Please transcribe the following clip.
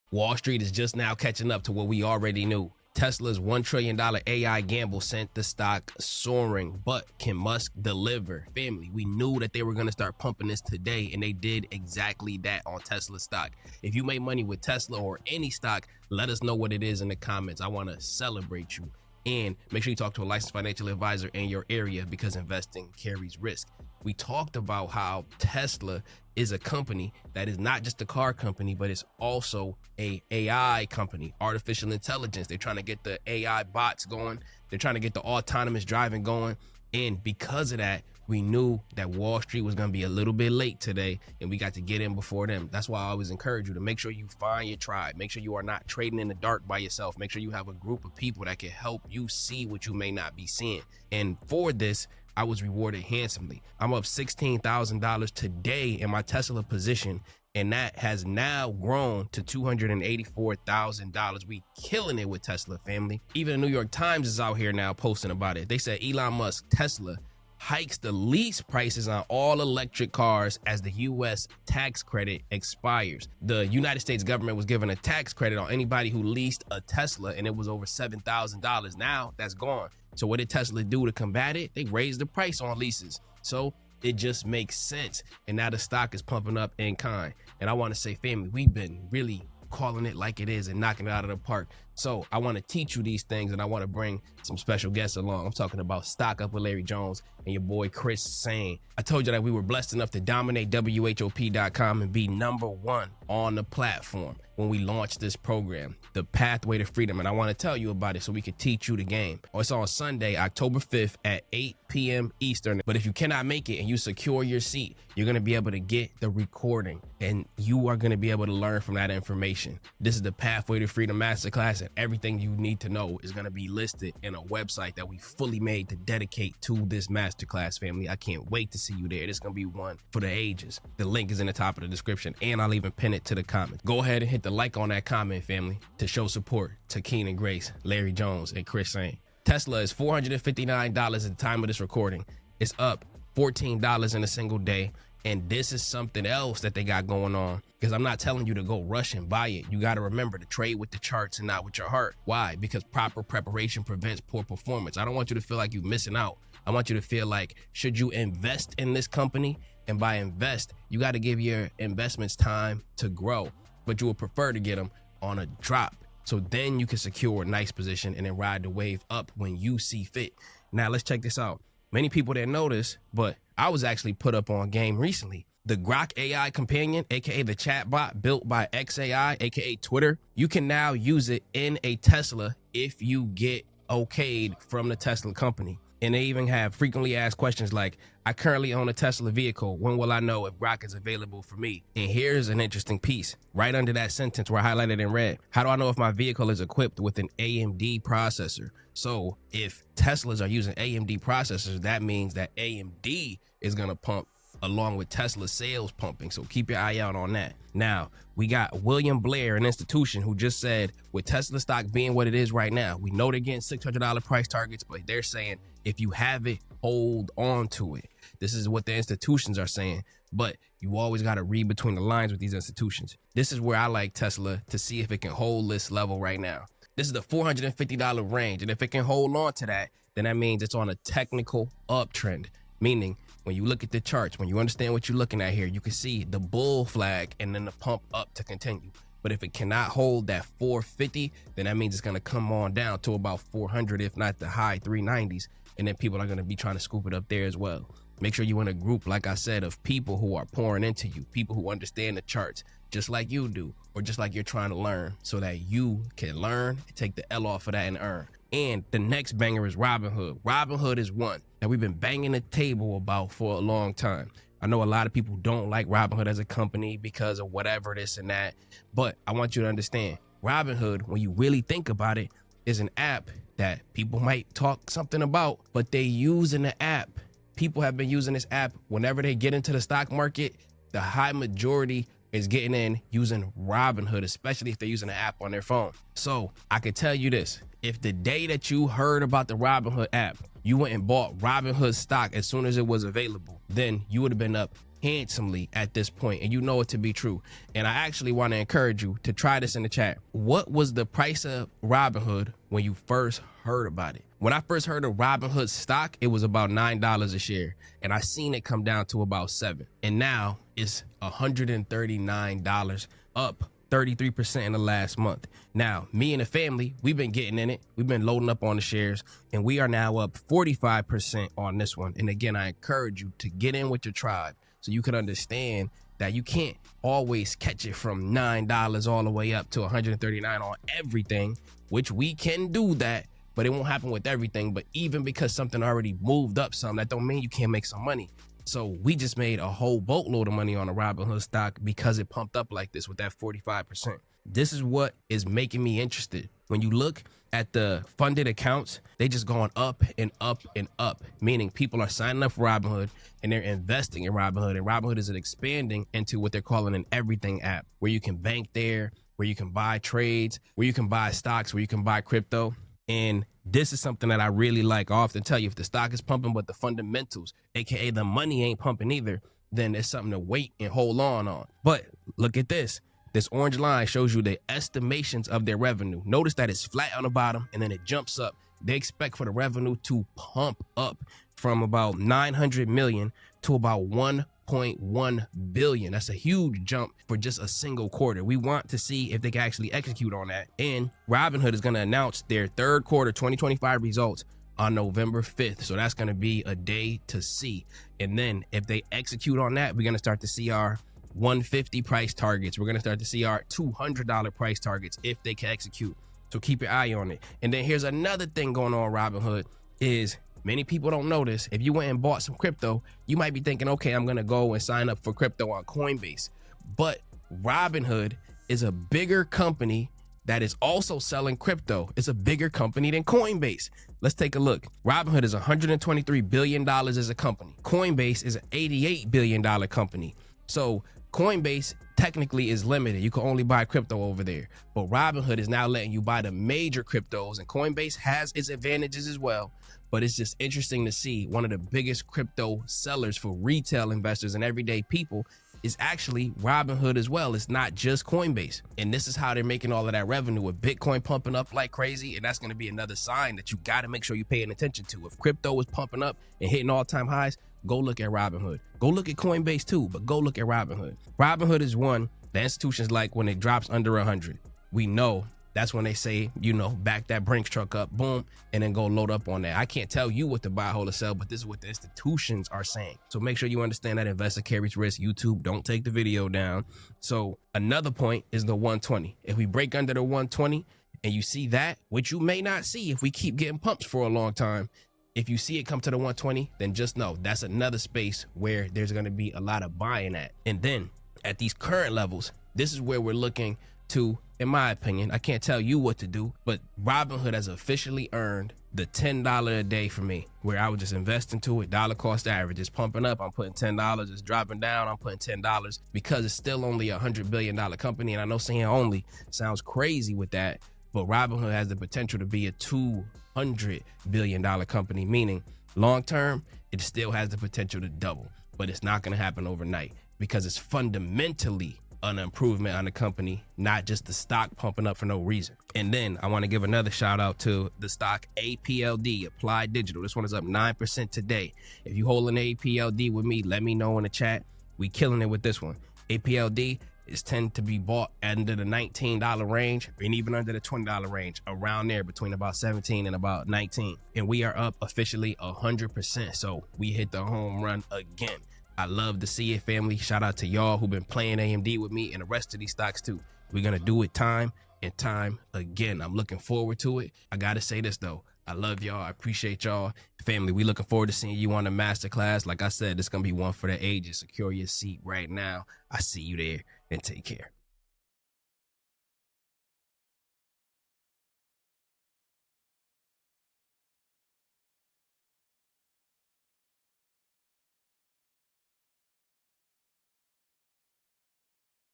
Wall Street is just now catching up to what we already knew. Tesla's $1 trillion AI gamble sent the stock soaring, but can Musk deliver? Family, we knew that they were going to start pumping this today, and they did exactly that on Tesla stock. If you made money with Tesla or any stock, let us know what it is in the comments. I want to celebrate you. And make sure you talk to a licensed financial advisor in your area, because investing carries risk. We talked about how Tesla is a company that is not just a car company, but it's also a AI company, artificial intelligence. They're trying to get the AI bots going. They're trying to get the autonomous driving going. And because of that, we knew that Wall Street was going to be a little bit late today, and we got to get in before them. That's why I always encourage you to make sure you find your tribe. Make sure you are not trading in the dark by yourself. Make sure you have a group of people that can help you see what you may not be seeing. And for this, I was rewarded handsomely. I'm up $16,000 today in my Tesla position, and that has now grown to $284,000. We killing it with Tesla, family. Even the New York Times is out here now posting about it. They said Elon Musk, Tesla, hikes the lease prices on all electric cars as the U.S. tax credit expires. The United States government was giving a tax credit on anybody who leased a Tesla, and it was over $7,000. Now that's gone. So what did Tesla do to combat it? They raised the price on leases. So it just makes sense. And now the stock is pumping up in kind. And I want to say, family, we've been really calling it like it is and knocking it out of the park. So I want to teach you these things, and I want to bring some special guests along. I'm talking about Stock Up with Larry Jones and your boy Chris SAIN. I told you that we were blessed enough to dominate WHOP.com and be #1 on the platform when we launched this program, The Pathway to Freedom. And I want to tell you about it so we can teach you the game. It's on Sunday, October 5th at 8 p.m. Eastern. But if you cannot make it and you secure your seat, you're going to be able to get the recording, and you are going to be able to learn from that information. This is the Pathway to Freedom Masterclass, and everything you need to know is going to be listed in a website that we fully made to dedicate to this masterclass, family. I can't wait to see you there. This is going to be one for the ages. The link is in the top of the description, and I'll even pin it to the comments. Go ahead and hit the like on that comment, family, to show support to Keenan Grace, Larry Jones, and Chris SAIN. Tesla is $459 at the time of this recording. It's up $14 in a single day. And this is something else that they got going on, because I'm not telling you to go rush and buy it. You got to remember to trade with the charts and not with your heart. Why? Because proper preparation prevents poor performance. I don't want you to feel like you're missing out. I want you to feel like, should you invest in this company? And by invest, you got to give your investments time to grow, but you would prefer to get them on a drop. So then you can secure a nice position and then ride the wave up when you see fit. Now let's check this out. Many people didn't know this, but I was actually put up on game recently. The Grok AI companion, aka the chatbot built by XAI, aka Twitter, you can now use it in a Tesla if you get okayed from the Tesla company. And they even have frequently asked questions like, I currently own a Tesla vehicle. When will I know if Grok is available for me? And here's an interesting piece right under that sentence where I highlighted in red. How do I know if my vehicle is equipped with an AMD processor? So if Teslas are using AMD processors, that means that AMD is going to pump along with Tesla sales pumping. So keep your eye out on that. Now, we got William Blair, an institution, who just said, with Tesla stock being what it is right now, we know they're getting $600 price targets, but they're saying if you have it, hold on to it. This is what the institutions are saying, but you always got to read between the lines with these institutions. This is where I like Tesla to see if it can hold this level right now. This is the $450 range, and if it can hold on to that, then that means it's on a technical uptrend, meaning when you look at the charts, when you understand what you're looking at here, you can see the bull flag and then the pump up to continue. But if it cannot hold that 450, then that means it's going to come on down to about 400, if not the high 390s. And then people are going to be trying to scoop it up there as well. Make sure you're in a group, like I said, of people who are pouring into you, people who understand the charts just like you do, or just like you're trying to learn, so that you can learn and take the L off of that and earn. And the next banger is Robinhood. Robinhood is one that we've been banging the table about for a long time. I know a lot of people don't like Robinhood as a company because of whatever, this and that. But I want you to understand, Robinhood, when you really think about it, is an app that people might talk something about, but they use in the app. People have been using this app whenever they get into the stock market. The high majority is getting in using Robinhood, especially if they're using the app on their phone. So I can tell you this, if the day that you heard about the Robinhood app, you went and bought Robinhood stock as soon as it was available, then you would have been up handsomely at this point, and you know it to be true. And I actually want to encourage you to try this in the chat. What was the price of Robinhood when you first heard about it? When I first heard of Robinhood stock, it was about $9 a share, and I seen it come down to about $7, and now it's $139, up 33% in the last month. Now, me and the family, we've been getting in it. We've been loading up on the shares, and we are now up 45% on this one. And again, I encourage you to get in with your tribe so you can understand that you can't always catch it from $9 all the way up to 139 on everything, which we can do that, but it won't happen with everything. But even because something already moved up some, that don't mean you can't make some money. So we just made a whole boatload of money on a Robinhood stock because it pumped up like this with that 45%. This is what is making me interested. When you look at the funded accounts, they just going up and up and up, meaning people are signing up for Robinhood and they're investing in Robinhood. And Robinhood is expanding into what they're calling an everything app, where you can bank there, where you can buy trades, where you can buy stocks, where you can buy crypto. And this is something that I really like. I often tell you, if the stock is pumping, but the fundamentals, aka the money, ain't pumping either, then it's something to wait and hold on. But look at this. This orange line shows you the estimations of their revenue. Notice that it's flat on the bottom and then it jumps up. They expect for the revenue to pump up from about 900 million to about 1.1 billion. That's a huge jump for just a single quarter. We want to see if they can actually execute on that. And Robinhood is going to announce their third quarter 2025 results on November 5th. So that's going to be a day to see. And then if they execute on that, we're going to start to see our 150 price targets. We're going to start to see our $200 price targets if they can execute. So keep your eye on it. And then here's another thing going on Robinhood is many people don't know this. If you went and bought some crypto, you might be thinking, okay, I'm going to go and sign up for crypto on Coinbase. But Robinhood is a bigger company that is also selling crypto. It's a bigger company than Coinbase. Let's take a look. Robinhood is $123 billion as a company. Coinbase is an $88 billion company. So Coinbase technically is limited. You can only buy crypto over there. But Robinhood is now letting you buy the major cryptos, and Coinbase has its advantages as well. But it's just interesting to see one of the biggest crypto sellers for retail investors and everyday people is actually Robinhood as well. It's not just Coinbase. And this is how they're making all of that revenue, with Bitcoin pumping up like crazy. And that's going to be another sign that you got to make sure you're paying attention to. If crypto is pumping up and hitting all-time highs, go look at Robinhood. Go look at Coinbase too, but go look at Robinhood. Robinhood is one the institutions like when it drops under 100. We know that's when they say, you know, back that Brinks truck up, boom, and then go load up on that. I can't tell you what to buy, hold, or sell, but this is what the institutions are saying. So make sure you understand that investor carries risk. YouTube, don't take the video down. So another point is the 120. If we break under the 120 and you see that, which you may not see if we keep getting pumps for a long time, if you see it come to the 120, then just know that's another space where there's going to be a lot of buying at. And then at these current levels, this is where we're looking to, in my opinion, I can't tell you what to do, but Robinhood has officially earned the $10 a day for me, where I would just invest into it. Dollar cost average is pumping up. I'm putting $10. It's dropping down. I'm putting $10 because it's still only a $100 billion company. And I know saying only sounds crazy with that, but Robinhood has the potential to be a $200 billion company, meaning long term, it still has the potential to double, but it's not going to happen overnight because it's fundamentally an improvement on the company, not just the stock pumping up for no reason. And then I want to give another shout out to the stock APLD, Applied Digital. This one is up 9% today. If you holding APLD with me, let me know in the chat. We killing it with this one. APLD is tend to be bought under the $19 range and even under the $20 range, around there between about 17 and about 19. And we are up officially 100%. So we hit the home run again. I love to see it, family. Shout out to y'all who've been playing AMD with me and the rest of these stocks too. We're going to do it time and time again. I'm looking forward to it. I got to say this though. I love y'all. I appreciate y'all. Family, we looking forward to seeing you on the masterclass. Like I said, it's going to be one for the ages. Secure your seat right now. I see you there and take care.